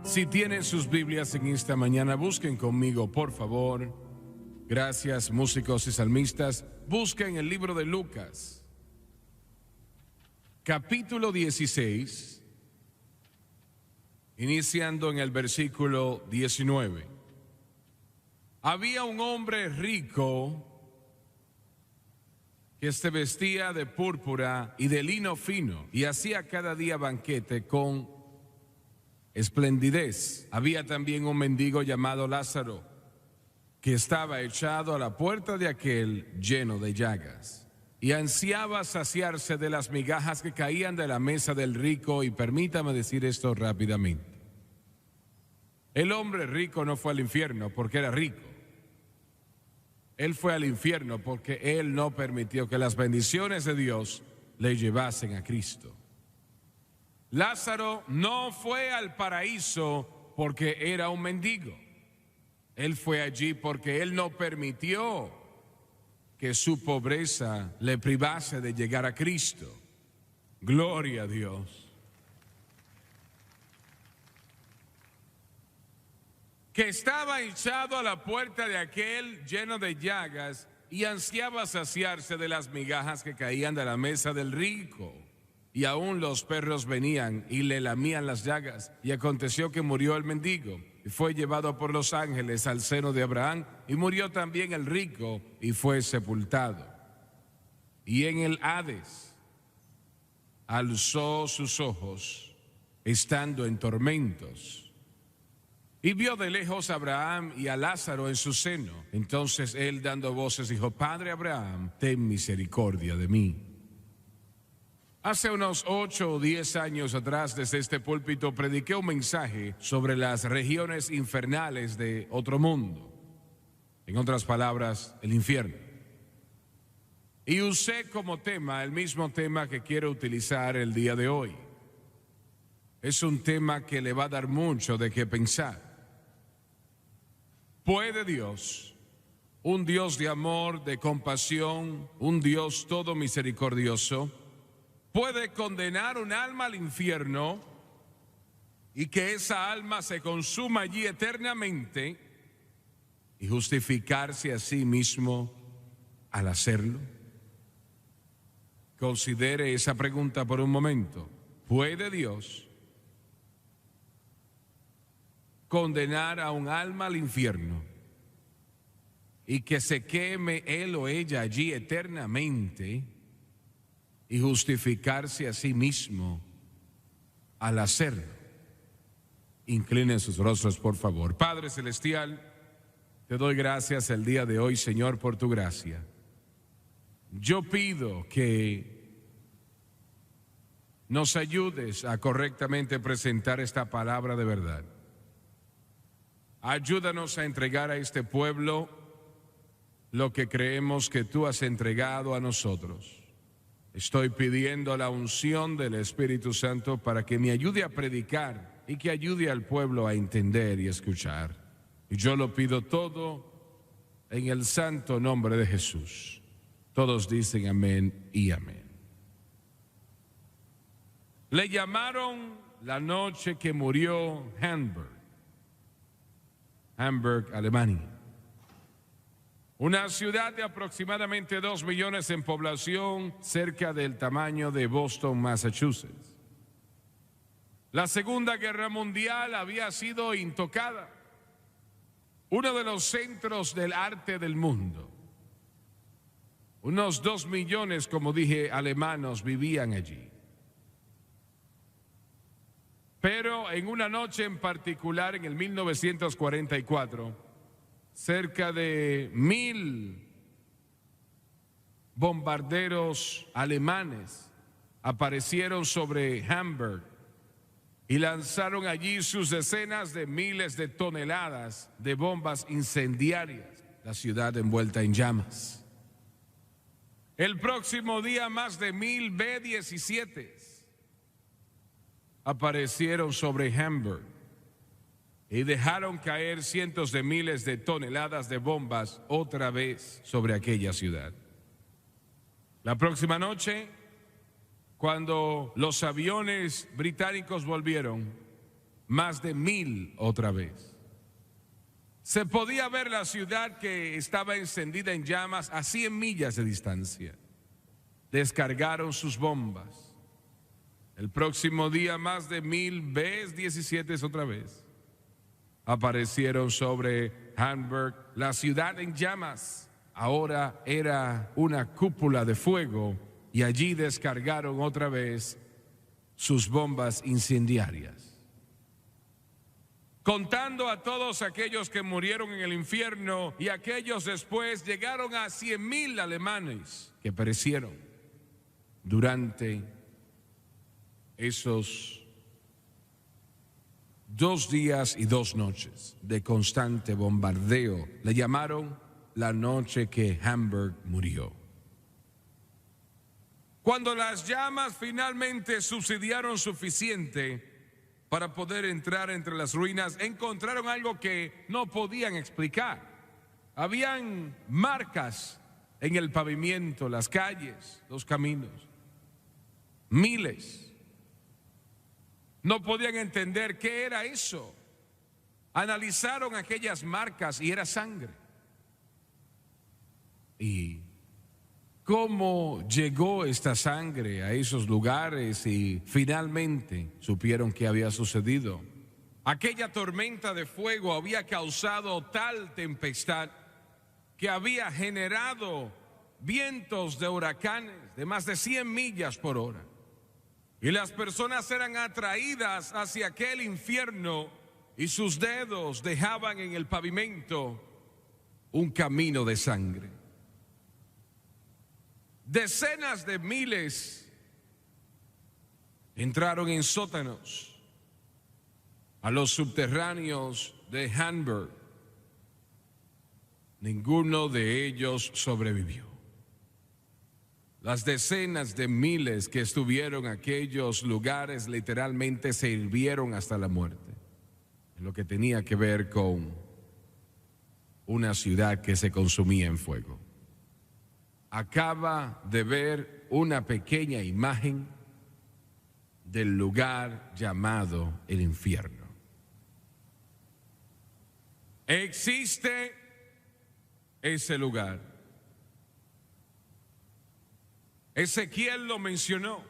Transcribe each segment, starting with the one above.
Si tienen sus Biblias en esta mañana, busquen conmigo, por favor. Gracias, músicos y salmistas. Busquen el libro de Lucas, capítulo 16, iniciando en el versículo 19. Había un hombre rico que se vestía de púrpura y de lino fino y hacía cada día banquete con esplendidez. Había también un mendigo llamado Lázaro, que estaba echado a la puerta de aquel lleno de llagas, y ansiaba saciarse de las migajas que caían de la mesa del rico. Y permítame decir esto rápidamente. El hombre rico no fue al infierno porque era rico. Él fue al infierno porque él no permitió que las bendiciones de Dios le llevasen a Cristo. Lázaro no fue al paraíso porque era un mendigo. Él fue allí porque él no permitió que su pobreza le privase de llegar a Cristo. Gloria a Dios. Que estaba echado a la puerta de aquel lleno de llagas y ansiaba saciarse de las migajas que caían de la mesa del rico. Y aún los perros venían y le lamían las llagas. Y aconteció que murió el mendigo y fue llevado por los ángeles al seno de Abraham. Y murió también el rico y fue sepultado. Y en el Hades alzó sus ojos, estando en tormentos, y vio de lejos a Abraham y a Lázaro en su seno. Entonces él, dando voces, dijo: Padre Abraham, ten misericordia de mí. Hace unos 8 o 10 años atrás, desde este púlpito, prediqué un mensaje sobre las regiones infernales de otro mundo. En otras palabras, el infierno. Y usé como tema el mismo tema que quiero utilizar el día de hoy. Es un tema que le va a dar mucho de qué pensar. ¿Puede Dios, un Dios de amor, de compasión, un Dios todo misericordioso, puede condenar un alma al infierno y que esa alma se consuma allí eternamente y justificarse a sí mismo al hacerlo? Considere esa pregunta por un momento. ¿Puede Dios condenar a un alma al infierno y que se queme él o ella allí eternamente y justificarse a sí mismo al hacerlo? Inclinen sus rostros, por favor. Padre Celestial, te doy gracias el día de hoy, Señor, por tu gracia. Yo pido que nos ayudes a correctamente presentar esta palabra de verdad. Ayúdanos a entregar a este pueblo lo que creemos que tú has entregado a nosotros. Estoy pidiendo la unción del Espíritu Santo para que me ayude a predicar y que ayude al pueblo a entender y escuchar. Y yo lo pido todo en el santo nombre de Jesús. Todos dicen amén y amén. Le llamaron la noche que murió Hamburg, Alemania. Una ciudad de aproximadamente 2 millones en población, cerca del tamaño de Boston, Massachusetts. La Segunda Guerra Mundial había sido intocada. Uno de los centros del arte del mundo. Unos 2 millones, como dije, alemanos vivían allí. Pero en una noche en particular, en el 1944, cerca de 1000 bombarderos alemanes aparecieron sobre Hamburg y lanzaron allí sus decenas de miles de toneladas de bombas incendiarias, la ciudad envuelta en llamas. El próximo día, más de 1000 B-17 aparecieron sobre Hamburg y dejaron caer cientos de miles de toneladas de bombas otra vez sobre aquella ciudad. La próxima noche, cuando los aviones británicos volvieron, más de 1000 otra vez. Se podía ver la ciudad que estaba encendida en llamas a 100 millas de distancia. Descargaron sus bombas. El próximo día más de 1000 B-17 otra vez aparecieron sobre Hamburg, la ciudad en llamas. Ahora era una cúpula de fuego y allí descargaron otra vez sus bombas incendiarias. Contando a todos aquellos que murieron en el infierno y aquellos después, llegaron a 100.000 alemanes que perecieron durante esos 2 días y 2 noches de constante bombardeo. Le llamaron la noche que Hamburg murió. Cuando las llamas finalmente subsidiaron suficiente para poder entrar entre las ruinas, encontraron algo que no podían explicar. Habían marcas en el pavimento, las calles, los caminos. Miles. No podían entender qué era eso. Analizaron aquellas marcas y era sangre. ¿Y cómo llegó esta sangre a esos lugares? Y finalmente supieron qué había sucedido. Aquella tormenta de fuego había causado tal tempestad que había generado vientos de huracanes de más de 100 millas por hora. Y las personas eran atraídas hacia aquel infierno y sus dedos dejaban en el pavimento un camino de sangre. Decenas de miles entraron en sótanos a los subterráneos de Hamburg. Ninguno de ellos sobrevivió. Las decenas de miles que estuvieron en aquellos lugares literalmente se hirvieron hasta la muerte, en lo que tenía que ver con una ciudad que se consumía en fuego. Acaba de ver una pequeña imagen del lugar llamado el infierno. Existe ese lugar. Ezequiel lo mencionó.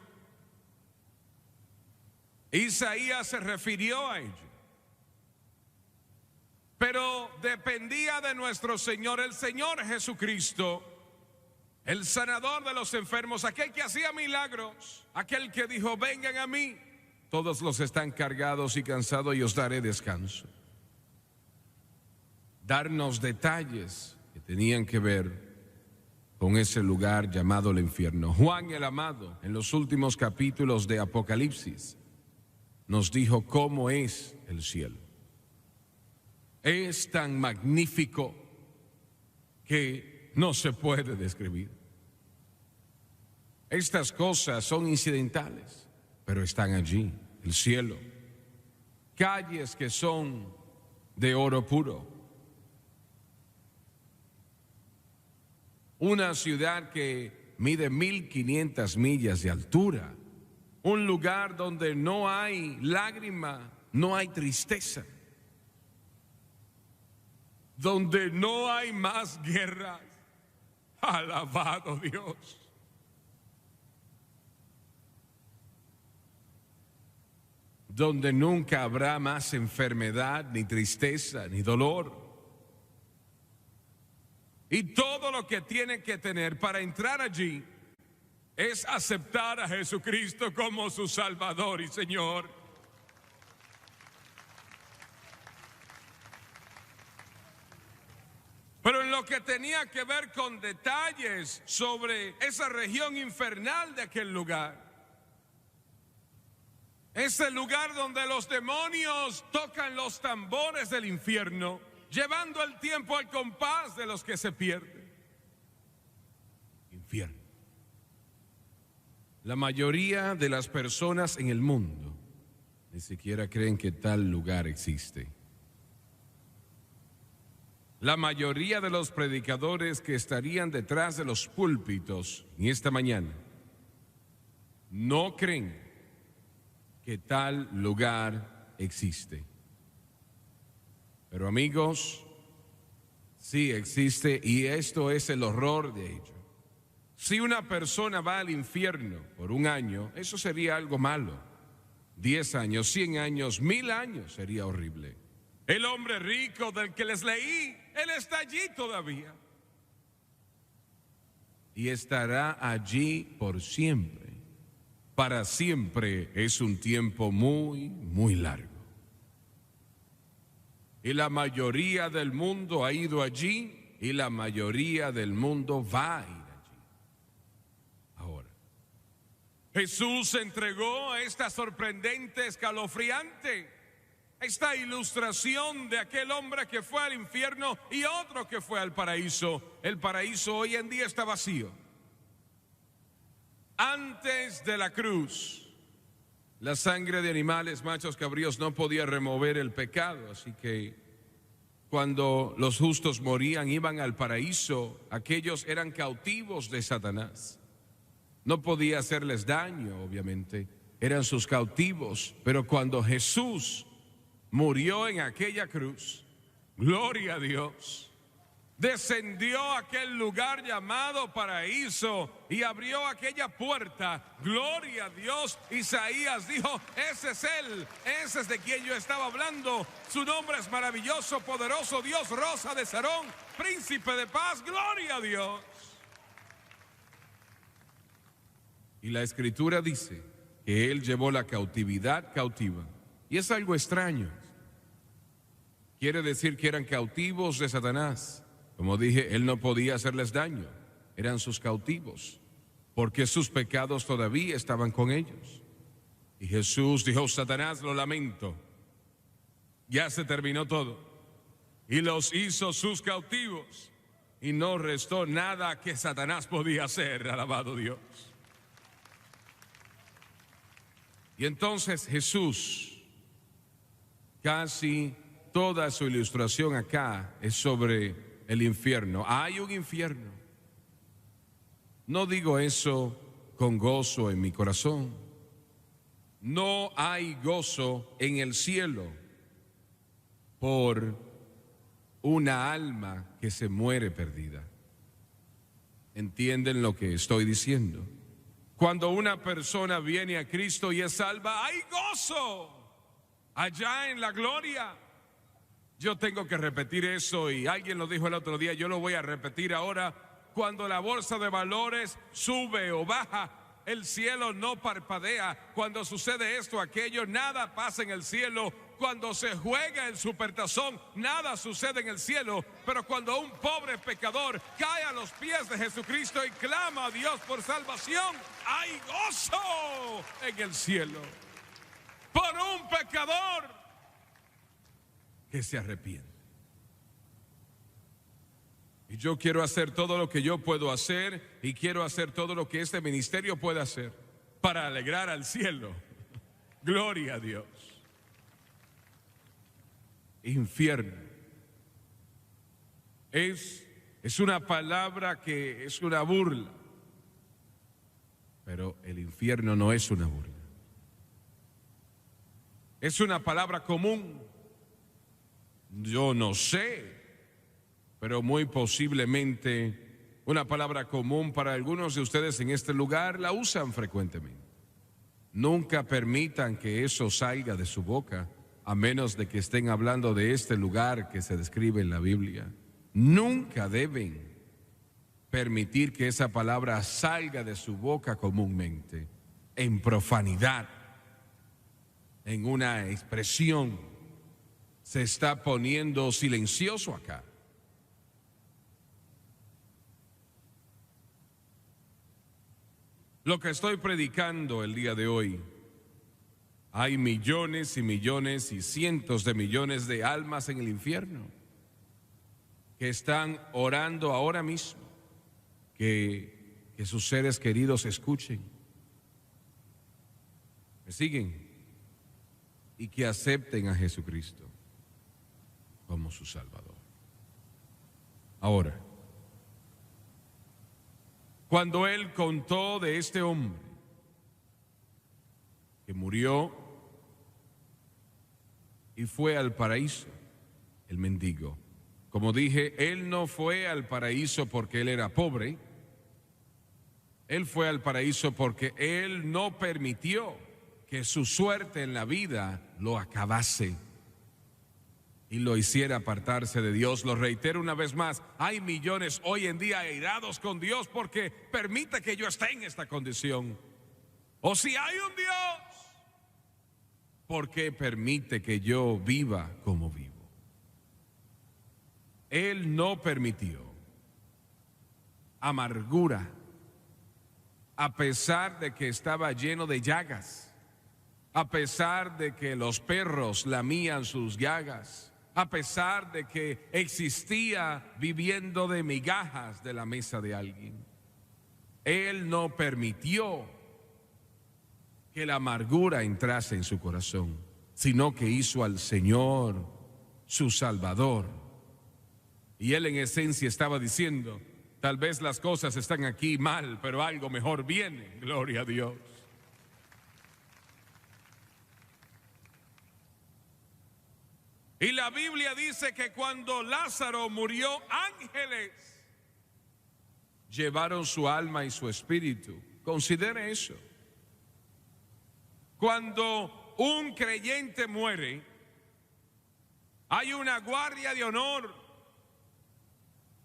Isaías se refirió a ello. Pero dependía de nuestro Señor, el Señor Jesucristo, el sanador de los enfermos, aquel que hacía milagros, aquel que dijo: vengan a mí, todos los están cargados y cansados, y os daré descanso. Darnos detalles que tenían que ver con ese lugar llamado el infierno. Juan el Amado, en los últimos capítulos de Apocalipsis, nos dijo cómo es el cielo. Es tan magnífico que no se puede describir. Estas cosas son incidentales, pero están allí. El cielo, calles que son de oro puro, una ciudad que mide 1500 millas de altura, un lugar donde no hay lágrima, no hay tristeza, donde no hay más guerras. Alabado Dios. Donde nunca habrá más enfermedad, ni tristeza, ni dolor. Y todo lo que tienen que tener para entrar allí es aceptar a Jesucristo como su Salvador y Señor. Pero en lo que tenía que ver con detalles sobre esa región infernal de aquel lugar, ese lugar donde los demonios tocan los tambores del infierno, llevando el tiempo al compás de los que se pierden. Infierno. La mayoría de las personas en el mundo ni siquiera creen que tal lugar existe. La mayoría de los predicadores que estarían detrás de los púlpitos en esta mañana no creen que tal lugar existe. Pero amigos, sí existe, y esto es el horror de ello. Si una persona va al infierno por 1 año, eso sería algo malo. 10 años, 100 años, 1000 años sería horrible. El hombre rico del que les leí, él está allí todavía. Y estará allí por siempre. Para siempre es un tiempo muy, muy largo. Y la mayoría del mundo ha ido allí, y la mayoría del mundo va a ir allí. Ahora, Jesús entregó esta sorprendente, escalofriante, esta ilustración de aquel hombre que fue al infierno y otro que fue al paraíso. El paraíso hoy en día está vacío. Antes de la cruz, la sangre de animales, machos, cabríos no podía remover el pecado, así que cuando los justos morían, iban al paraíso, aquellos eran cautivos de Satanás. No podía hacerles daño, obviamente, eran sus cautivos, pero cuando Jesús murió en aquella cruz, gloria a Dios, descendió a aquel lugar llamado paraíso y abrió aquella puerta, gloria a Dios. Isaías dijo: ese es él, ese es de quien yo estaba hablando. Su nombre es maravilloso, poderoso Dios, Rosa de Sarón, príncipe de paz, gloria a Dios. Y la escritura dice que él llevó la cautividad cautiva. Y es algo extraño. Quiere decir que eran cautivos de Satanás. Como dije, él no podía hacerles daño, eran sus cautivos, porque sus pecados todavía estaban con ellos. Y Jesús dijo: Satanás, lo lamento, ya se terminó todo. Y los hizo sus cautivos, y no restó nada que Satanás podía hacer, alabado Dios. Y entonces Jesús, casi toda su ilustración acá es sobre el infierno. Hay un infierno. No digo eso con gozo en mi corazón. No hay gozo en el cielo por una alma que se muere perdida. ¿Entienden lo que estoy diciendo? Cuando una persona viene a Cristo y es salva, hay gozo allá en la gloria. Yo tengo que repetir eso, y alguien lo dijo el otro día, yo lo voy a repetir ahora. Cuando la bolsa de valores sube o baja, el cielo no parpadea. Cuando sucede esto, aquello, nada pasa en el cielo. Cuando se juega el supertazón, nada sucede en el cielo. Pero cuando un pobre pecador cae a los pies de Jesucristo y clama a Dios por salvación, hay gozo en el cielo por un pecador que se arrepiente. Y yo quiero hacer todo lo que yo puedo hacer, y quiero hacer todo lo que este ministerio puede hacer para alegrar al cielo. Gloria a Dios. Infierno es una palabra que es una burla, pero el infierno no es una burla. Es una palabra común. Yo no sé, pero muy posiblemente una palabra común para algunos de ustedes en este lugar la usan frecuentemente. Nunca permitan que eso salga de su boca, a menos de que estén hablando de este lugar que se describe en la Biblia. Nunca deben permitir que esa palabra salga de su boca comúnmente, en profanidad, en una expresión. Se está poniendo silencioso acá. Lo que estoy predicando el día de hoy, hay millones y millones y cientos de millones de almas en el infierno que están orando ahora mismo que sus seres queridos escuchen, ¿me siguen? Y que acepten a Jesucristo como su Salvador. Ahora, cuando él contó de este hombre que murió y fue al paraíso, el mendigo. Como dije, él no fue al paraíso porque él era pobre. Él fue al paraíso porque él no permitió que su suerte en la vida lo acabase y lo hiciera apartarse de Dios. Lo reitero una vez más, hay millones hoy en día airados con Dios porque permite que yo esté en esta condición. O si hay un Dios, ¿por qué permite que yo viva como vivo? Él no permitió amargura, a pesar de que estaba lleno de llagas, a pesar de que los perros lamían sus llagas, a pesar de que existía viviendo de migajas de la mesa de alguien. Él no permitió que la amargura entrase en su corazón, sino que hizo al Señor su Salvador. Y él en esencia estaba diciendo, tal vez las cosas están aquí mal, pero algo mejor viene, gloria a Dios. Y la Biblia dice que cuando Lázaro murió, ángeles llevaron su alma y su espíritu. Considere eso. Cuando un creyente muere, hay una guardia de honor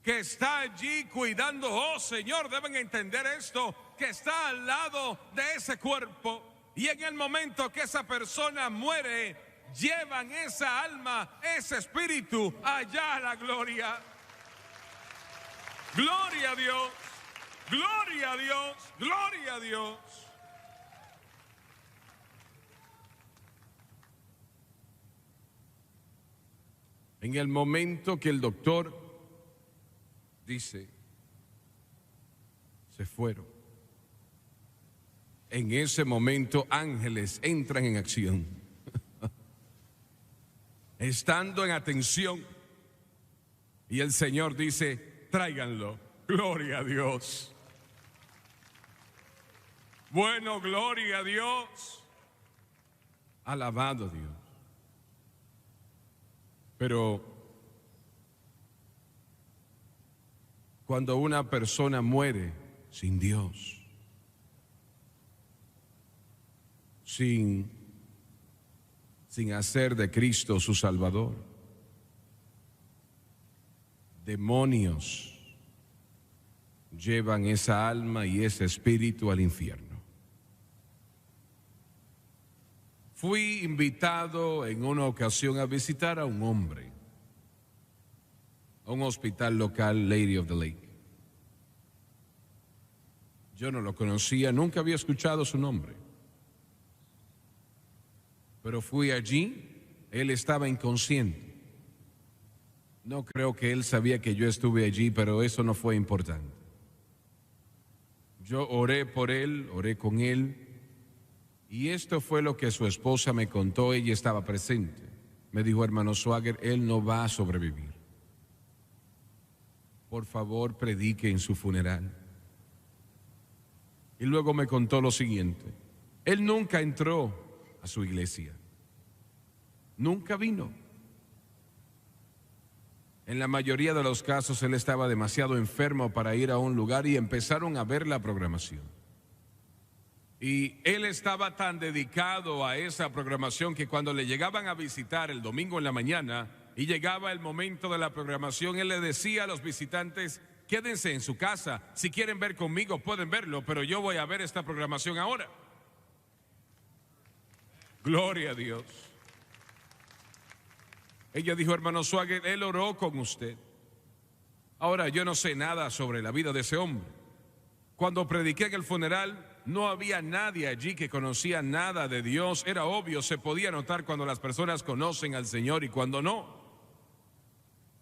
que está allí cuidando. Oh Señor, deben entender esto, que está al lado de ese cuerpo, y en el momento que esa persona muere, llevan esa alma, ese espíritu allá a la gloria. Gloria a Dios, gloria a Dios, gloria a Dios. En el momento que el doctor dice, se fueron, en ese momento ángeles entran en acción, estando en atención, y el Señor dice, tráiganlo. Gloria a Dios. Bueno, gloria a Dios. Alabado Dios. Pero cuando una persona muere sin Dios, sin hacer de Cristo su Salvador, demonios llevan esa alma y ese espíritu al infierno. Fui invitado en una ocasión a visitar a un hombre a un hospital local, Lady of the Lake. Yo no lo conocía, nunca había escuchado su nombre. Pero fui allí, él estaba inconsciente. No creo que él sabía que yo estuve allí, pero eso no fue importante. Yo oré por él, oré con él, y esto fue lo que su esposa me contó. Ella estaba presente. Me dijo, hermano Swagger, él no va a sobrevivir. Por favor, predique en su funeral. Y luego me contó lo siguiente. Él nunca entró a su iglesia. Nunca vino. En la mayoría de los casos él estaba demasiado enfermo para ir a un lugar y empezaron a ver la programación. Y él estaba tan dedicado a esa programación que cuando le llegaban a visitar el domingo en la mañana y llegaba el momento de la programación, él le decía a los visitantes, quédense en su casa, si quieren ver conmigo pueden verlo, pero yo voy a ver esta programación ahora. Gloria a Dios. Ella dijo, hermano Swagger, él oró con usted. Ahora, yo no sé nada sobre la vida de ese hombre. Cuando prediqué en el funeral, no había nadie allí que conocía nada de Dios. Era obvio, se podía notar cuando las personas conocen al Señor y cuando no.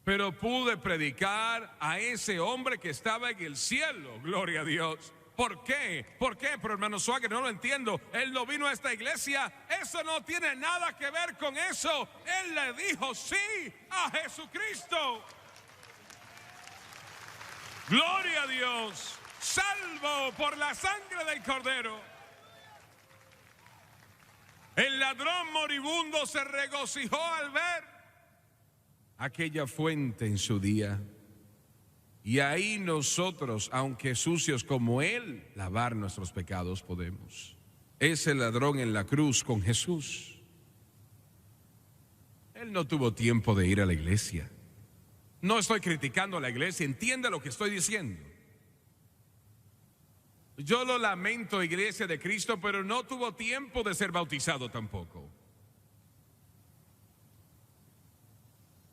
Pero pude predicar a ese hombre que estaba en el cielo, gloria a Dios. ¿Por qué? ¿Por qué? Pero hermano Swagger, no lo entiendo. Él no vino a esta iglesia. Eso no tiene nada que ver con eso. Él le dijo sí a Jesucristo. Gloria a Dios. Salvo por la sangre del Cordero. El ladrón moribundo se regocijó al ver aquella fuente en su día. Y ahí nosotros, aunque sucios como él, lavar nuestros pecados podemos. Ese ladrón en la cruz con Jesús, él no tuvo tiempo de ir a la iglesia. No estoy criticando a la iglesia, entienda lo que estoy diciendo. Yo lo lamento, iglesia de Cristo, pero no tuvo tiempo de ser bautizado tampoco.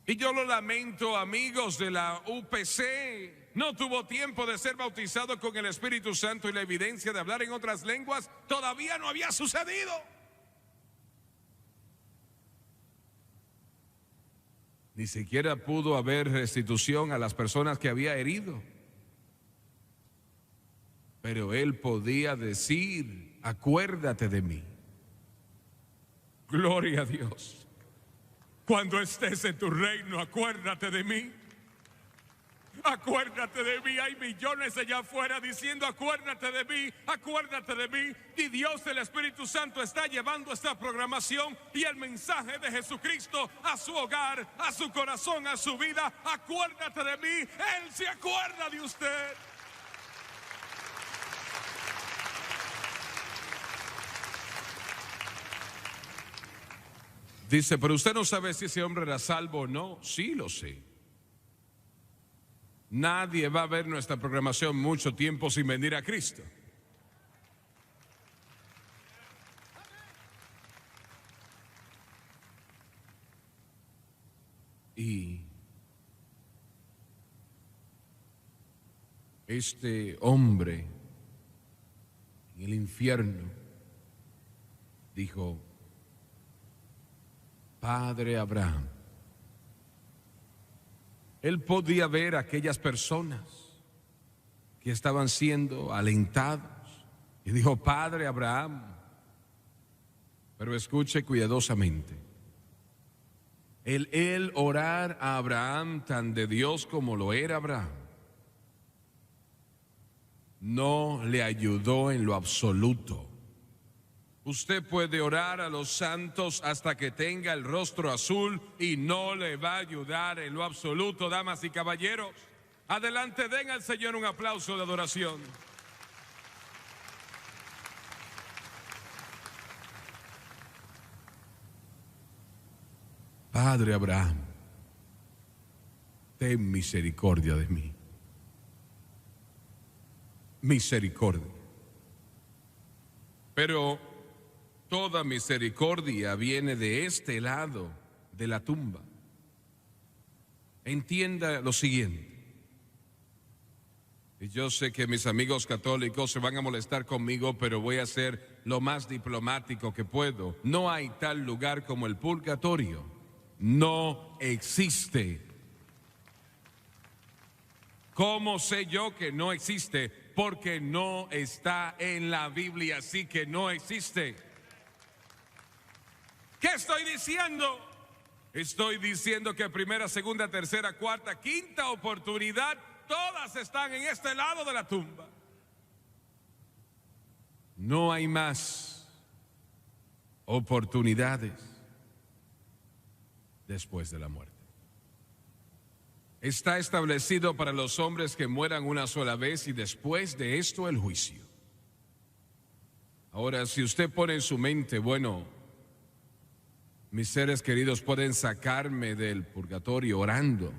Y yo lo lamento, amigos de la UPC, no tuvo tiempo de ser bautizado con el Espíritu Santo y la evidencia de hablar en otras lenguas todavía no había sucedido. Ni siquiera pudo haber restitución a las personas que había herido. Pero él podía decir, acuérdate de mí. Gloria a Dios. Cuando estés en tu reino, acuérdate de mí. Acuérdate de mí. Hay millones allá afuera diciendo, acuérdate de mí, acuérdate de mí. Y Dios, el Espíritu Santo, está llevando esta programación y el mensaje de Jesucristo a su hogar, a su corazón, a su vida. Acuérdate de mí. Él se acuerda de usted. Dice, pero usted no sabe si ese hombre era salvo o no. Sí, lo sé. Nadie va a ver nuestra programación mucho tiempo sin venir a Cristo. Y este hombre en el infierno dijo, Padre Abraham. Él podía ver a aquellas personas que estaban siendo alentados y dijo, Padre Abraham. Pero escuche cuidadosamente. El orar a Abraham tan de Dios como lo era Abraham no le ayudó en lo absoluto. Usted puede orar a los santos hasta que tenga el rostro azul y no le va a ayudar en lo absoluto, damas y caballeros. Adelante, den al Señor un aplauso de adoración. Padre Abraham, ten misericordia de mí. Misericordia. Pero toda misericordia viene de este lado de la tumba. Entienda lo siguiente. Y yo sé que mis amigos católicos se van a molestar conmigo, pero voy a ser lo más diplomático que puedo. No hay tal lugar como el purgatorio. No existe. ¿Cómo sé yo que no existe? Porque no está en la Biblia, así que no existe. ¿Qué estoy diciendo? Estoy diciendo que primera, segunda, tercera, cuarta, quinta oportunidad, todas están en este lado de la tumba. No hay más oportunidades después de la muerte. Está establecido para los hombres que mueran una sola vez y después de esto el juicio. Ahora, si usted pone en su mente, bueno, mis seres queridos pueden sacarme del purgatorio orando,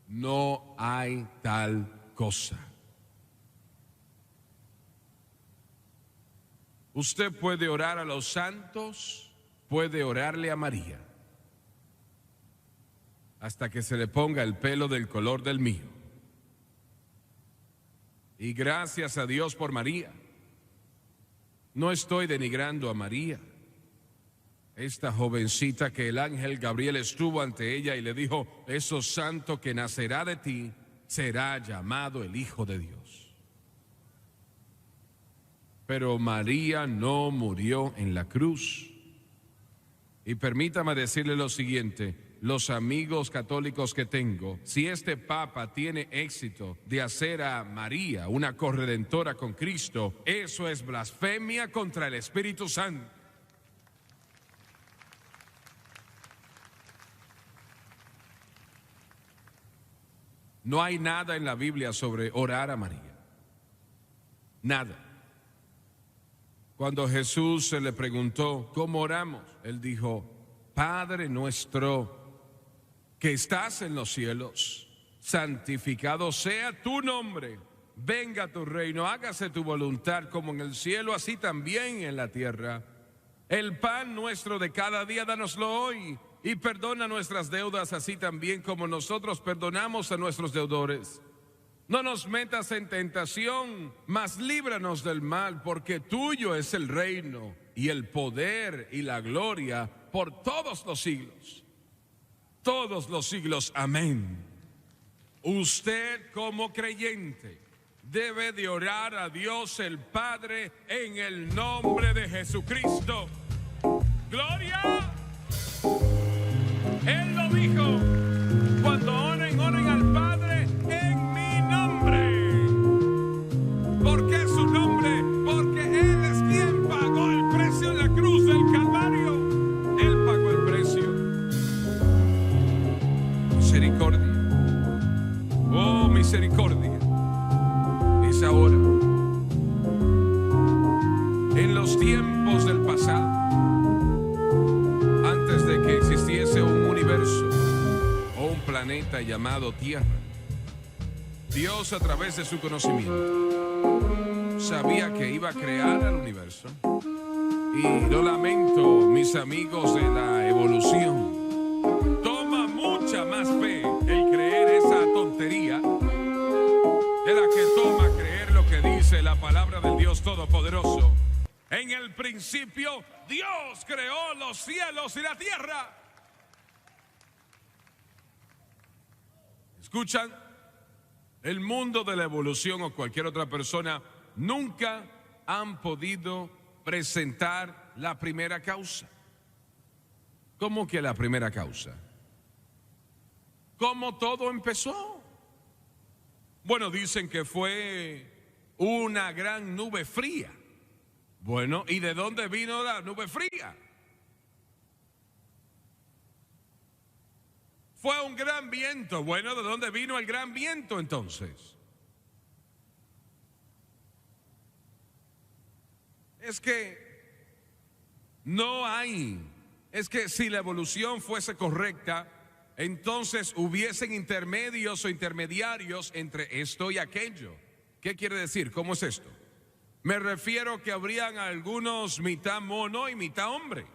no hay tal cosa. Usted puede orar a los santos, puede orarle a María, hasta que se le ponga el pelo del color del mío. Y gracias a Dios por María. No estoy denigrando a María, esta jovencita que el ángel Gabriel estuvo ante ella y le dijo, eso santo que nacerá de ti será llamado el Hijo de Dios. Pero María no murió en la cruz. Y permítame decirle lo siguiente, los amigos católicos que tengo, si este Papa tiene éxito de hacer a María una corredentora con Cristo, eso es blasfemia contra el Espíritu Santo. No hay nada en la Biblia sobre orar a María. Nada. Cuando Jesús se le preguntó, ¿cómo oramos? Él dijo, Padre nuestro que estás en los cielos, santificado sea tu nombre. Venga tu reino, hágase tu voluntad como en el cielo, así también en la tierra. El pan nuestro de cada día, dánoslo hoy. Y perdona nuestras deudas, así también como nosotros perdonamos a nuestros deudores. No nos metas en tentación, mas líbranos del mal, porque tuyo es el reino, y el poder, y la gloria, por todos los siglos. Todos los siglos, amén. Usted como creyente debe de orar a Dios el Padre en el nombre de Jesucristo. ¡Gloria! Él lo dijo, cuando oren, oren al Padre en mi nombre. ¿Por qué su nombre? Porque Él es quien pagó el precio en la cruz del Calvario. Él pagó el precio. Misericordia. Oh, misericordia. Es ahora. En los tiempos del pasado, antes de que existiese un universo o un planeta llamado Tierra, Dios, a través de su conocimiento, sabía que iba a crear el universo. Y lo lamento, mis amigos de la evolución, toma mucha más fe el creer esa tontería de la que toma creer lo que dice la palabra del Dios Todopoderoso. En el principio, Dios creó los cielos y la tierra. ¿Escuchan? El mundo de la evolución o cualquier otra persona nunca han podido presentar la primera causa. ¿Cómo que la primera causa? ¿Cómo todo empezó? Bueno, dicen que fue una gran nube fría. Bueno, ¿y de dónde vino la nube fría? Fue un gran viento. Bueno, ¿de dónde vino el gran viento entonces? Es que no hay, es que si la evolución fuese correcta, entonces hubiesen intermedios o intermediarios entre esto y aquello. ¿Qué quiere decir? ¿Cómo es esto? Me refiero que habrían algunos mitad mono y mitad hombre.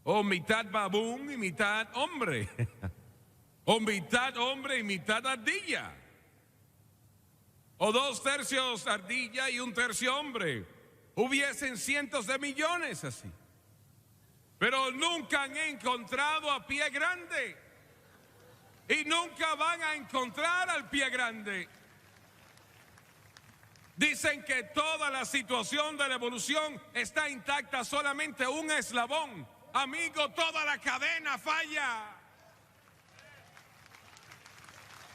O mitad babún y mitad hombre. O mitad hombre y mitad ardilla. O 2/3 ardilla y 1/3 hombre. Hubiesen cientos de millones así. Pero nunca han encontrado a Pie Grande. Y nunca van a encontrar al Pie Grande. Dicen que toda la situación de la evolución está intacta, solamente un eslabón. Amigo, toda la cadena falla.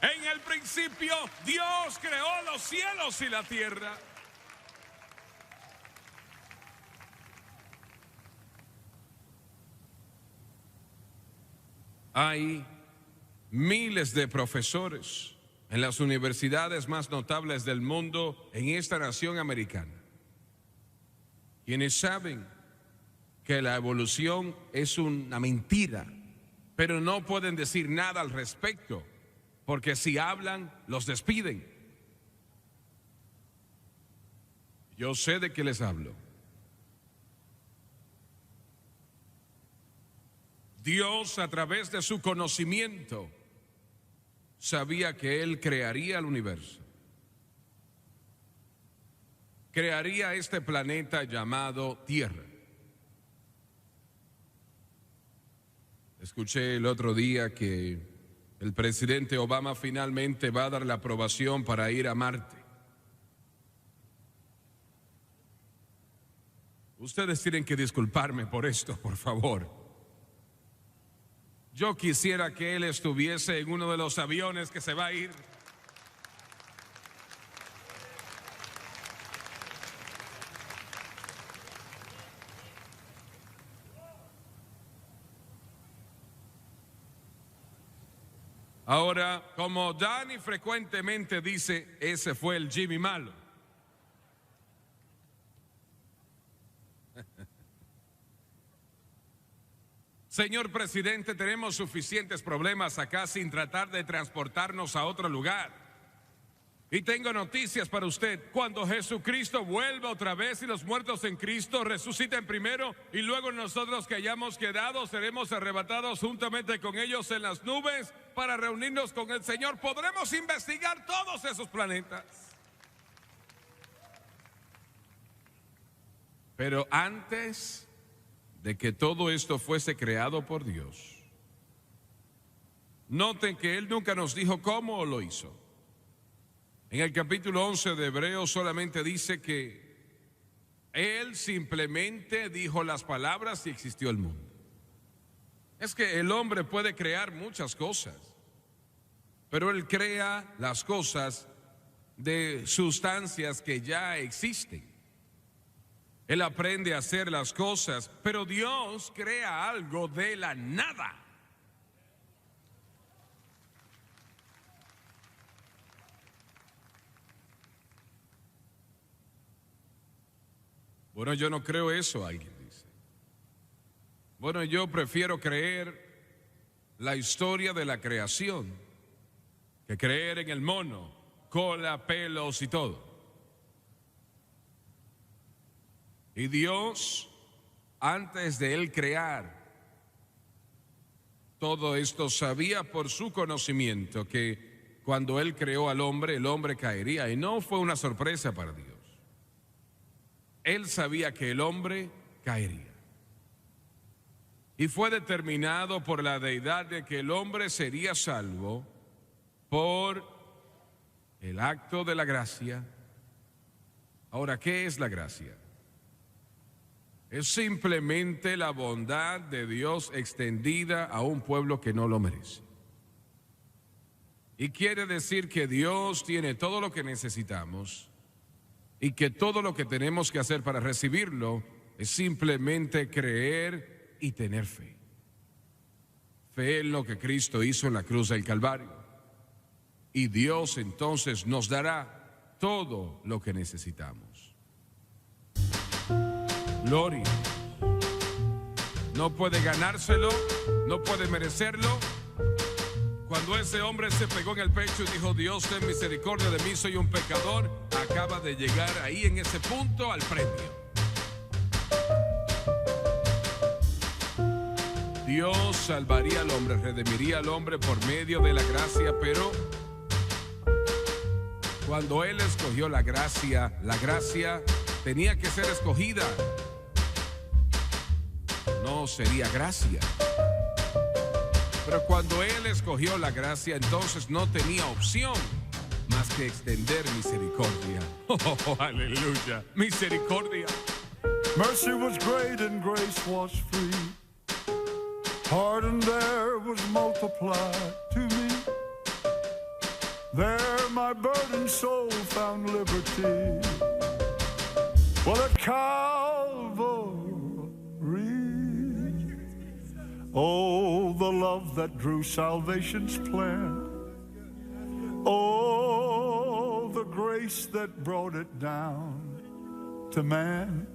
En el principio, Dios creó los cielos y la tierra. Hay miles de profesores en las universidades más notables del mundo en esta nación americana, quienes saben que la evolución es una mentira, pero no pueden decir nada al respecto, porque si hablan, los despiden. Yo sé de qué les hablo. Dios, a través de su conocimiento, sabía que Él crearía el universo. Crearía este planeta llamado Tierra. Escuché el otro día que el presidente Obama finalmente va a dar la aprobación para ir a Marte. Ustedes tienen que disculparme por esto, por favor. Yo quisiera que él estuviese en uno de los aviones que se va a ir. Ahora, como Dani frecuentemente dice, ese fue el Jimmy malo. Señor presidente, tenemos suficientes problemas acá sin tratar de transportarnos a otro lugar. Y tengo noticias para usted. Cuando Jesucristo vuelva otra vez y los muertos en Cristo resuciten primero y luego nosotros que hayamos quedado seremos arrebatados juntamente con ellos en las nubes para reunirnos con el Señor, podremos investigar todos esos planetas. Pero antes de que todo esto fuese creado por Dios, noten que Él nunca nos dijo cómo lo hizo. En el capítulo 11 de Hebreos solamente dice que Él simplemente dijo las palabras y existió el mundo. Es que el hombre puede crear muchas cosas, pero Él crea las cosas de sustancias que ya existen. Él aprende a hacer las cosas, pero Dios crea algo de la nada. Bueno, yo no creo eso, alguien dice. Bueno, yo prefiero creer la historia de la creación que creer en el mono, cola, pelos y todo. Y Dios, antes de Él crear todo esto, sabía por su conocimiento que cuando Él creó al hombre, el hombre caería. Y no fue una sorpresa para Dios. Él sabía que el hombre caería. Y fue determinado por la deidad de que el hombre sería salvo por el acto de la gracia. Ahora, ¿qué es la gracia? Es simplemente la bondad de Dios extendida a un pueblo que no lo merece. Y quiere decir que Dios tiene todo lo que necesitamos y que todo lo que tenemos que hacer para recibirlo es simplemente creer y tener fe. Fe en lo que Cristo hizo en la cruz del Calvario. Y Dios entonces nos dará todo lo que necesitamos. Gloria. No puede ganárselo, no puede merecerlo. Cuando ese hombre se pegó en el pecho y dijo, Dios, ten misericordia de mí, soy un pecador, acaba de llegar ahí en ese punto al premio. Dios salvaría al hombre, redimiría al hombre por medio de la gracia, pero cuando Él escogió la gracia tenía que ser escogida. No sería gracia. Pero cuando Él escogió la gracia, entonces no tenía opción más que extender misericordia. Oh, aleluya, misericordia. Mercy was great and grace was free. Pardon there was multiplied to me. There my burdened soul found liberty. Well, at Calvary, oh, the love that drew salvation's plan. Oh, the grace that brought it down to man.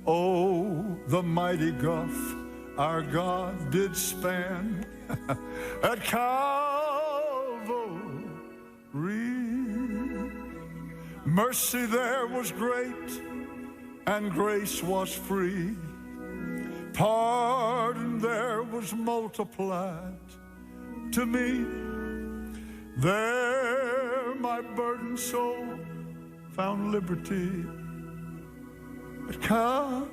Oh, the mighty gulf our God did span at Calvary. Mercy there was great and grace was free. Pardon there was multiplied to me. There my burdened soul found liberty at Calvary.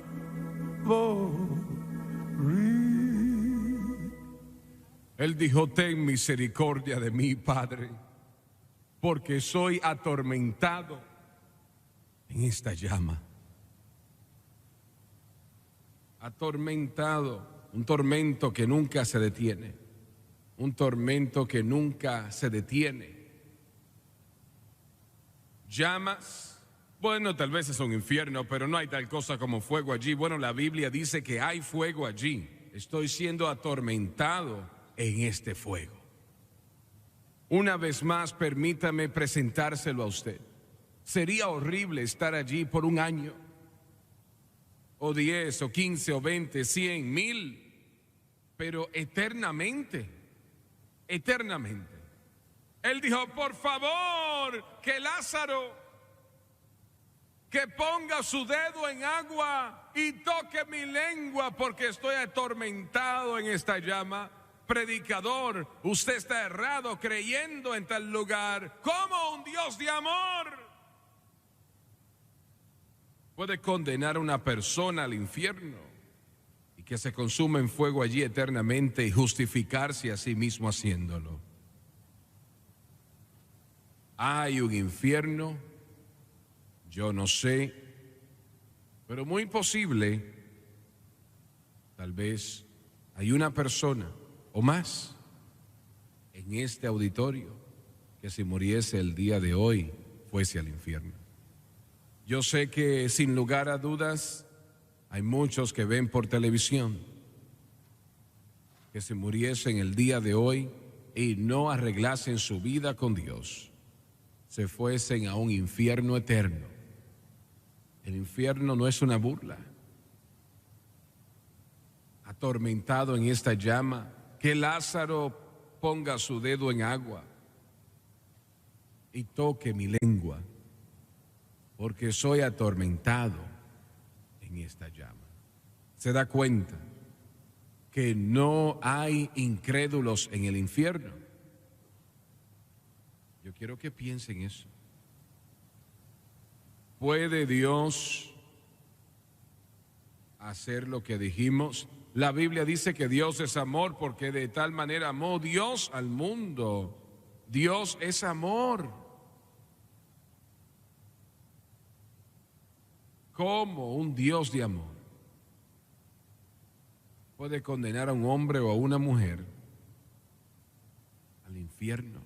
Él dijo, ten misericordia de mí, Padre, porque soy atormentado en esta llama. Atormentado, un tormento que nunca se detiene, un tormento que nunca se detiene. Llamas, bueno, tal vez es un infierno, pero no hay tal cosa como fuego allí. Bueno, la Biblia dice que hay fuego allí. Estoy siendo atormentado en este fuego. Una vez más, permítame presentárselo a usted. Sería horrible estar allí por un año, o 10, o 15, o 20, 100, 1000, pero eternamente, eternamente. Él dijo, por favor, que Lázaro, que ponga su dedo en agua y toque mi lengua porque estoy atormentado en esta llama. Predicador, usted está errado creyendo en tal lugar. ¿Cómo un Dios de amor puede condenar a una persona al infierno y que se consume en fuego allí eternamente y justificarse a sí mismo haciéndolo? ¿Hay un infierno? Yo no sé, pero muy posible, tal vez hay una persona o más en este auditorio que si muriese el día de hoy fuese al infierno. Yo sé que sin lugar a dudas hay muchos que ven por televisión que si muriesen el día de hoy y no arreglasen su vida con Dios, se fuesen a un infierno eterno. El infierno no es una burla. Atormentado en esta llama, que Lázaro ponga su dedo en agua y toque mi lengua, porque soy atormentado en esta llama. ¿Se da cuenta que no hay incrédulos en el infierno? Yo quiero que piensen eso. ¿Puede Dios hacer lo que dijimos? La Biblia dice que Dios es amor porque de tal manera amó Dios al mundo. Dios es amor. ¿Cómo un Dios de amor puede condenar a un hombre o a una mujer al infierno?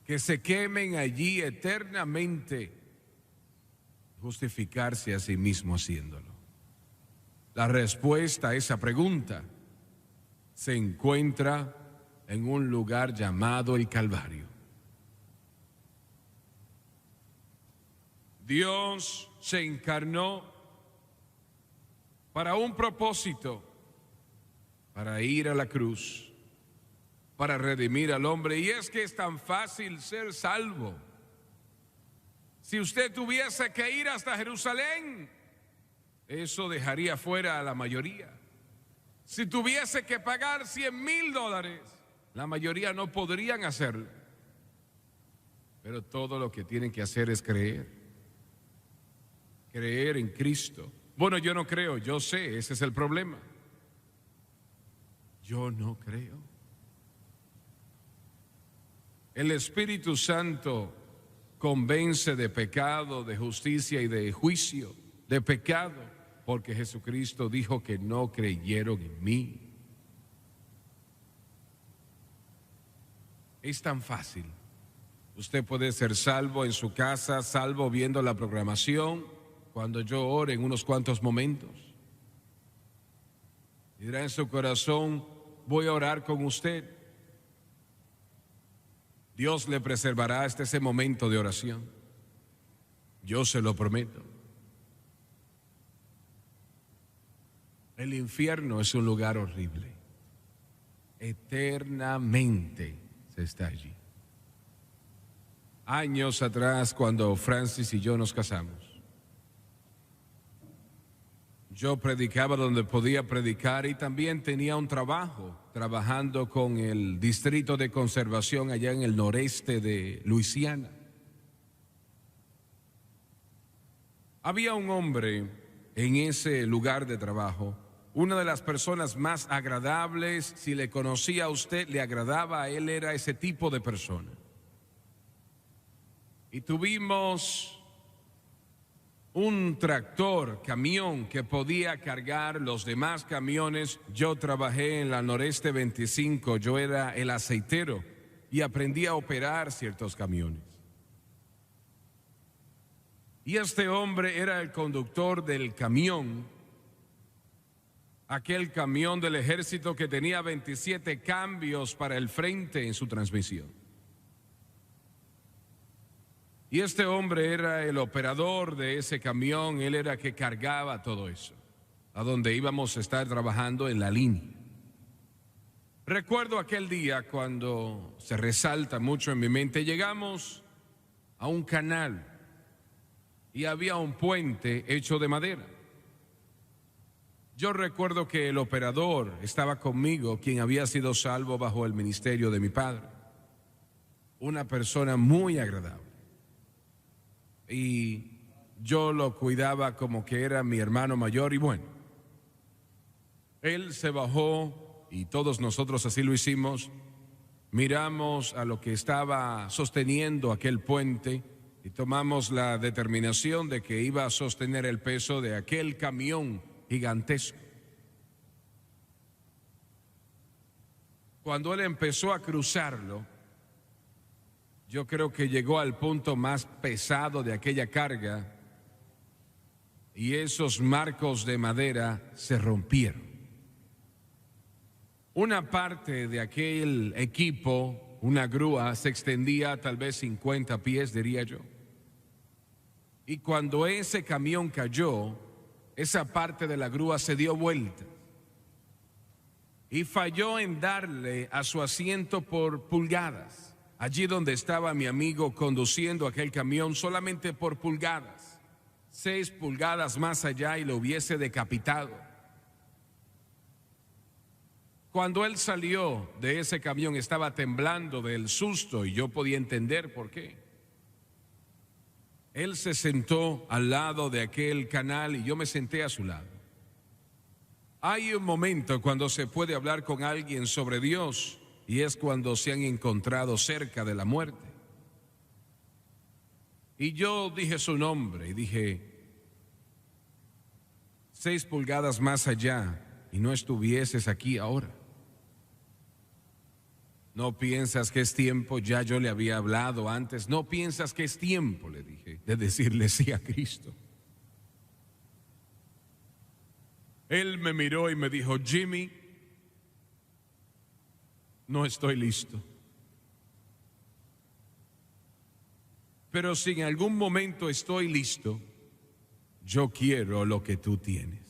Que se quemen allí eternamente, justificarse a sí mismo haciéndolo. La respuesta a esa pregunta se encuentra en un lugar llamado el Calvario. Dios se encarnó para un propósito, para ir a la cruz, para redimir al hombre. Y es que es tan fácil ser salvo. Si usted tuviese que ir hasta Jerusalén, eso dejaría fuera a la mayoría. Si tuviese que pagar $100,000, la mayoría no podrían hacerlo. Pero todo lo que tienen que hacer es creer. Creer en Cristo. Bueno, yo no creo, yo sé, ese es el problema. Yo no creo. El Espíritu Santo convence de pecado, de justicia y de juicio. De pecado, porque Jesucristo dijo que no creyeron en mí. Es tan fácil. Usted puede ser salvo en su casa, salvo viendo la programación, cuando yo ore en unos cuantos momentos. Y dirá en su corazón, voy a orar con usted. Dios le preservará hasta ese momento de oración. Yo se lo prometo. El infierno es un lugar horrible. Eternamente se está allí. Años atrás, cuando Francis y yo nos casamos, yo predicaba donde podía predicar y también tenía un trabajo, trabajando con el Distrito de Conservación allá en el noreste de Luisiana. Había un hombre en ese lugar de trabajo, una de las personas más agradables. Si le conocía a usted, le agradaba, él era ese tipo de persona. Y tuvimos un tractor, camión que podía cargar los demás camiones. Yo trabajé en la Noreste 25, yo era el aceitero y aprendí a operar ciertos camiones. Y este hombre era el conductor del camión aquel camión del ejército que tenía 27 cambios para el frente en su transmisión. Y este hombre era el operador de ese camión, él era el que cargaba todo eso, a donde íbamos a estar trabajando en la línea. Recuerdo aquel día cuando se resalta mucho en mi mente, llegamos a un canal y había un puente hecho de madera. Yo recuerdo que el operador estaba conmigo, quien había sido salvo bajo el ministerio de mi padre. Una persona muy agradable. Y yo lo cuidaba como que era mi hermano mayor y bueno. Él se bajó y todos nosotros así lo hicimos. Miramos a lo que estaba sosteniendo aquel puente y tomamos la determinación de que iba a sostener el peso de aquel camión gigantesco. Cuando él empezó a cruzarlo, yo creo que llegó al punto más pesado de aquella carga y esos marcos de madera se rompieron. Una parte de aquel equipo, una grúa, se extendía tal vez 50 pies, diría yo. Y cuando ese camión cayó, esa parte de la grúa se dio vuelta y falló en darle a su asiento por pulgadas. Allí donde estaba mi amigo conduciendo aquel camión, solamente por pulgadas, 6 pulgadas más allá y lo hubiese decapitado. Cuando él salió de ese camión estaba temblando del susto y yo podía entender por qué. Él se sentó al lado de aquel canal y yo me senté a su lado. Hay un momento cuando se puede hablar con alguien sobre Dios y es cuando se han encontrado cerca de la muerte. Y yo dije su nombre y dije, 6 pulgadas más allá y no estuvieses aquí ahora. ¿No piensas que es tiempo? Ya yo le había hablado antes. ¿No piensas que es tiempo? Le dije, de decirle sí a Cristo. Él me miró y me dijo, Jimmy, no estoy listo. Pero si en algún momento estoy listo, yo quiero lo que tú tienes.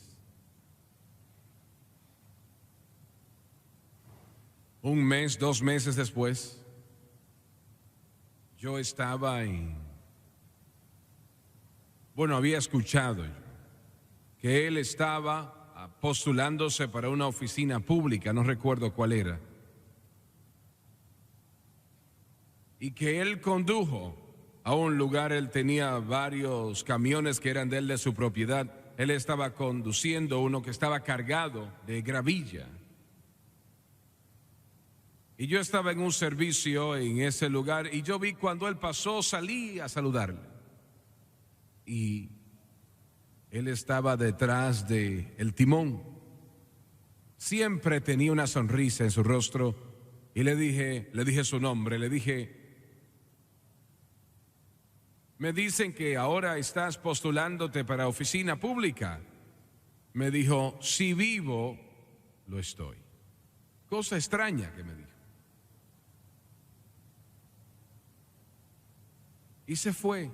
Un mes, 2 meses después, yo estaba había escuchado que él estaba postulándose para una oficina pública, no recuerdo cuál era, y que él condujo a un lugar, él tenía varios camiones que eran de él, de su propiedad, él estaba conduciendo uno que estaba cargado de gravilla. Y yo estaba en un servicio en ese lugar y yo vi cuando él pasó, salí a saludarle. Y él estaba detrás del timón. Siempre tenía una sonrisa en su rostro y le dije su nombre, le dije, me dicen que ahora estás postulándote para oficina pública. Me dijo, si vivo, lo estoy. Cosa extraña que me dijo. Y se fue.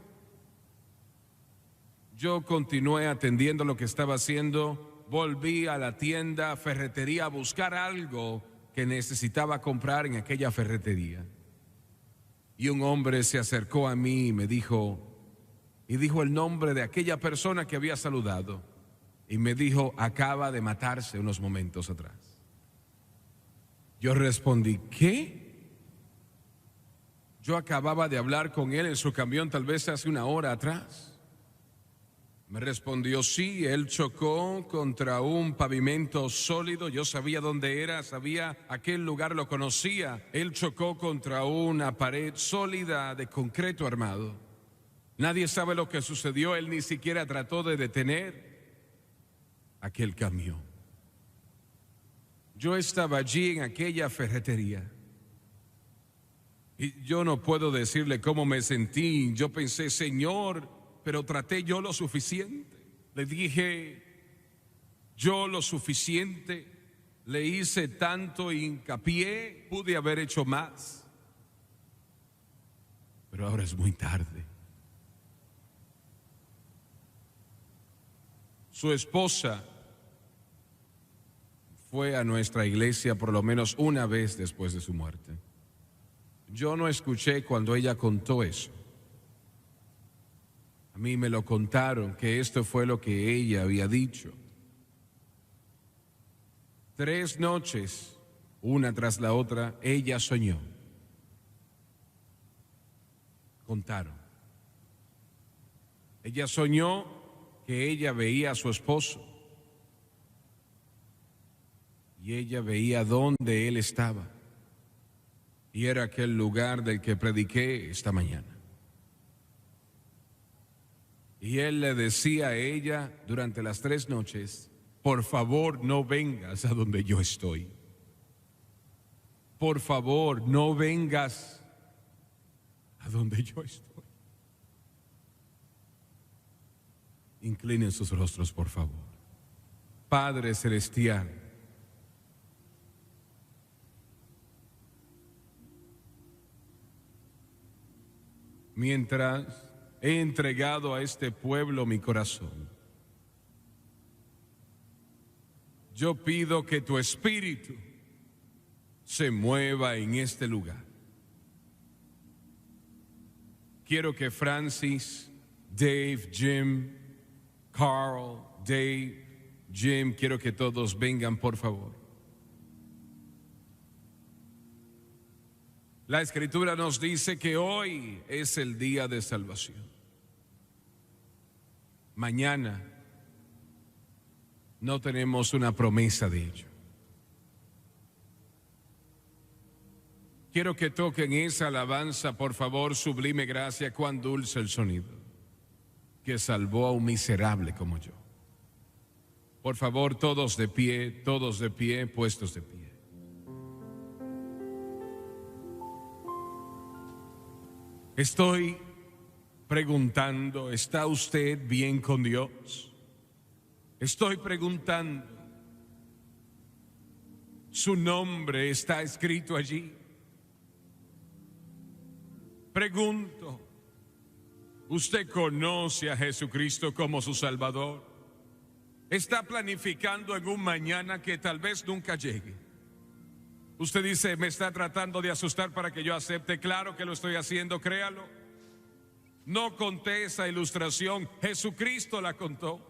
Yo continué atendiendo lo que estaba haciendo, volví a la tienda, ferretería, a buscar algo que necesitaba comprar en aquella ferretería. Y un hombre se acercó a mí y me dijo, dijo el nombre de aquella persona que había saludado. Y me dijo, acaba de matarse unos momentos atrás. Yo respondí, ¿qué? Yo acababa de hablar con él en su camión tal vez hace 1 hora atrás. Me respondió, sí, él chocó contra un pavimento sólido, yo sabía dónde era, sabía aquel lugar, lo conocía. Él chocó contra una pared sólida de concreto armado. Nadie sabe lo que sucedió, él ni siquiera trató de detener aquel camión. Yo estaba allí en aquella ferretería. Y yo no puedo decirle cómo me sentí. Yo pensé, Señor, pero traté yo lo suficiente. Le dije, Yo lo suficiente, le hice tanto hincapié, pude haber hecho más. Pero ahora es muy tarde. Su esposa fue a nuestra iglesia por lo menos una vez después de su muerte. Yo no escuché cuando ella contó eso. A mí me lo contaron, que esto fue lo que ella había dicho. 3 noches, una tras la otra, ella soñó. Contaron. Ella soñó que ella veía a su esposo y ella veía dónde él estaba, y era aquel lugar del que prediqué esta mañana. Y él le decía a ella durante las 3 noches: por favor, no vengas a donde yo estoy. Por favor, no vengas a donde yo estoy. Inclinen sus rostros, por favor. Padre Celestial, mientras he entregado a este pueblo mi corazón, yo pido que tu espíritu se mueva en este lugar. Quiero que Francis, Dave, Jim, Carl, Dave, Jim, quiero que todos vengan, por favor. La Escritura nos dice que hoy es el día de salvación. Mañana no tenemos una promesa de ello. Quiero que toquen esa alabanza, por favor, sublime gracia, cuán dulce el sonido que salvó a un miserable como yo. Por favor, todos de pie, puestos de pie. Estoy preguntando, ¿está usted bien con Dios? Estoy preguntando, ¿su nombre está escrito allí? Pregunto, ¿usted conoce a Jesucristo como su Salvador? ¿Está planificando en un mañana que tal vez nunca llegue? Usted dice, me está tratando de asustar para que yo acepte. Claro que lo estoy haciendo, créalo. No conté esa ilustración, Jesucristo la contó.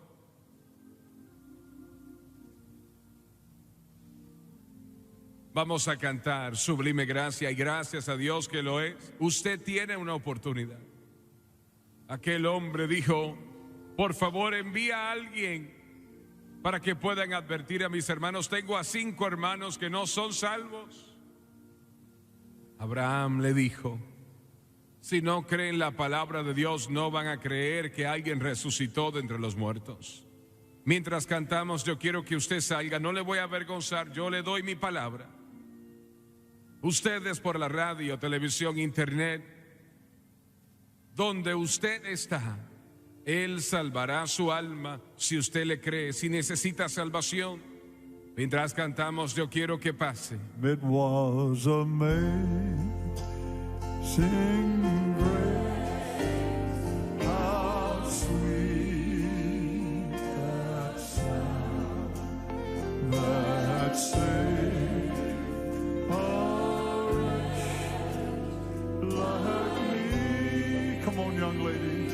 Vamos a cantar Sublime Gracia, y gracias a Dios que lo es. Usted tiene una oportunidad. Aquel hombre dijo, por favor envía a alguien para que puedan advertir a mis hermanos. Tengo a 5 hermanos que no son salvos. Abraham le dijo, si no creen la palabra de Dios, no van a creer que alguien resucitó de entre los muertos. Mientras cantamos, yo quiero que usted salga, no le voy a avergonzar, yo le doy mi palabra. Ustedes por la radio, televisión, internet, donde usted está, Él salvará su alma si usted le cree, si necesita salvación. Mientras cantamos, yo quiero que pase. It was amazing grace, how sweet that sound that saved a wretch like me. Come on, young lady.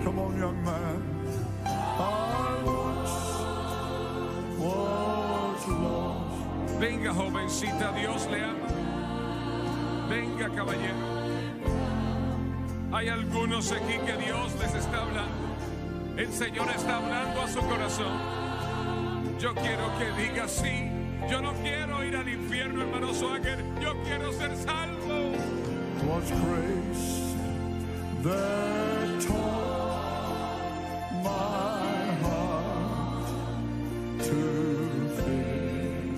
Come on, young man. I once was lost. Venga, jovencita, Dios le ama. Venga, caballero. Hay algunos aquí que Dios les está hablando. El Señor está hablando a su corazón. Yo quiero que diga sí. Yo no quiero ir al infierno, hermano Swagger. Yo quiero ser salvo. Was grace that taught my heart to feel.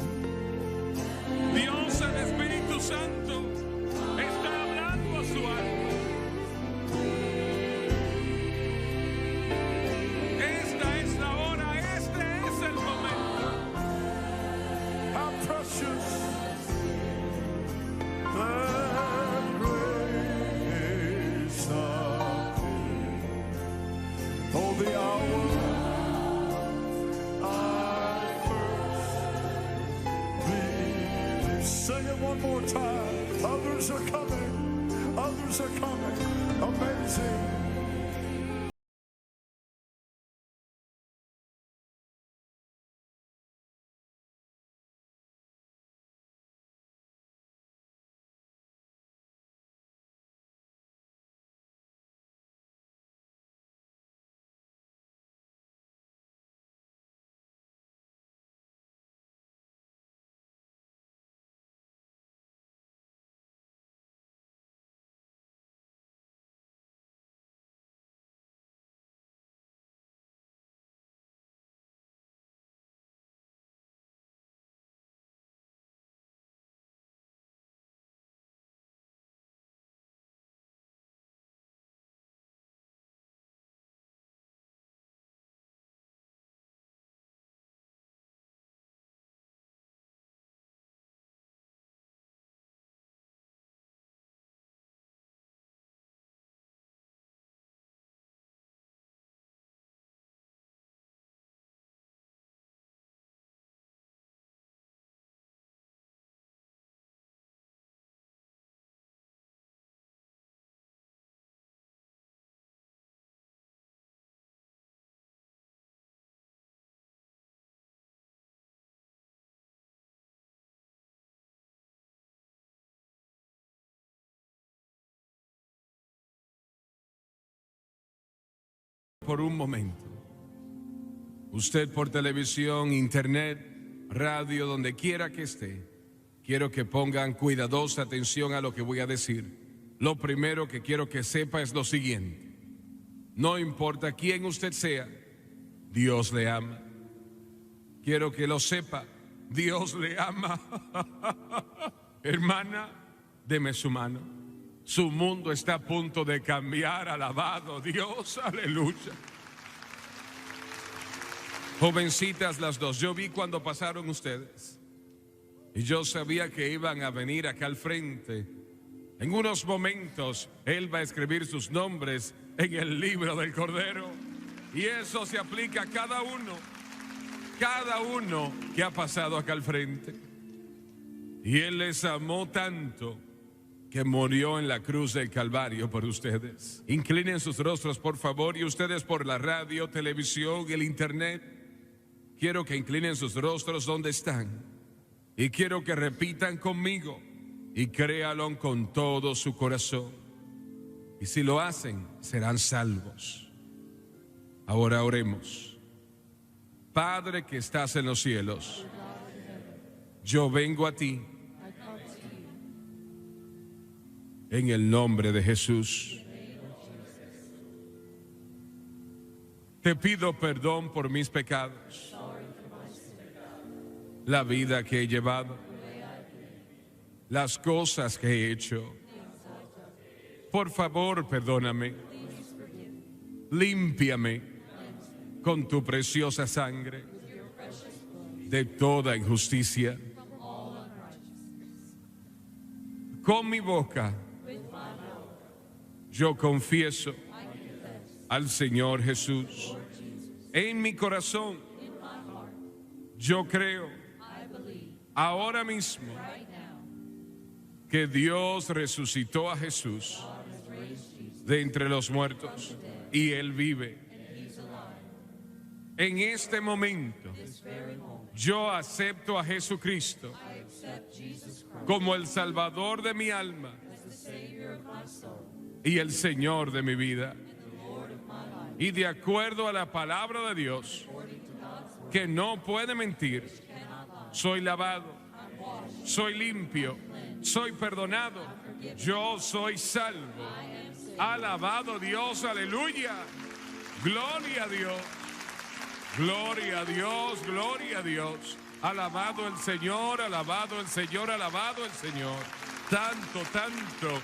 Dios, el Espíritu Santo, está hablando a su alma. Esta es la hora, este es el it one more time. Others are coming. Others are coming. Amazing. Por un momento, usted por televisión, internet, radio, donde quiera que esté, quiero que pongan cuidadosa atención a lo que voy a decir. Lo primero que quiero que sepa es lo siguiente: no importa quién usted sea, Dios le ama. Quiero que lo sepa, Dios le ama. Hermana, deme su mano. Su mundo está a punto de cambiar. Alabado Dios, aleluya. Jovencitas las dos, yo vi cuando pasaron ustedes y yo sabía que iban a venir acá al frente. En unos momentos Él va a escribir sus nombres en el libro del Cordero, y eso se aplica a cada uno que ha pasado acá al frente. Y Él les amó tanto que murió en la cruz del Calvario por ustedes. Inclinen sus rostros, por favor, y ustedes por la radio, televisión, el internet, quiero que inclinen sus rostros donde están y quiero que repitan conmigo y créanlo con todo su corazón. Y si lo hacen, serán salvos. Ahora oremos. Padre que estás en los cielos, yo vengo a ti en el nombre de Jesús. Te pido perdón por mis pecados, la vida que he llevado, las cosas que he hecho. Por favor, perdóname. Límpiame con tu preciosa sangre de toda injusticia. Con mi boca yo confieso al Señor Jesús. En mi corazón yo creo ahora mismo que Dios resucitó a Jesús de entre los muertos y Él vive. En este momento yo acepto a Jesucristo como el Salvador de mi alma y el Señor de mi vida. Y de acuerdo a la palabra de Dios, que no puede mentir, soy lavado, soy limpio, soy perdonado, yo soy salvo. Alabado Dios, aleluya. Gloria a Dios, gloria a Dios, gloria a Dios. Alabado el Señor, alabado el Señor, alabado el Señor. Tanto, tanto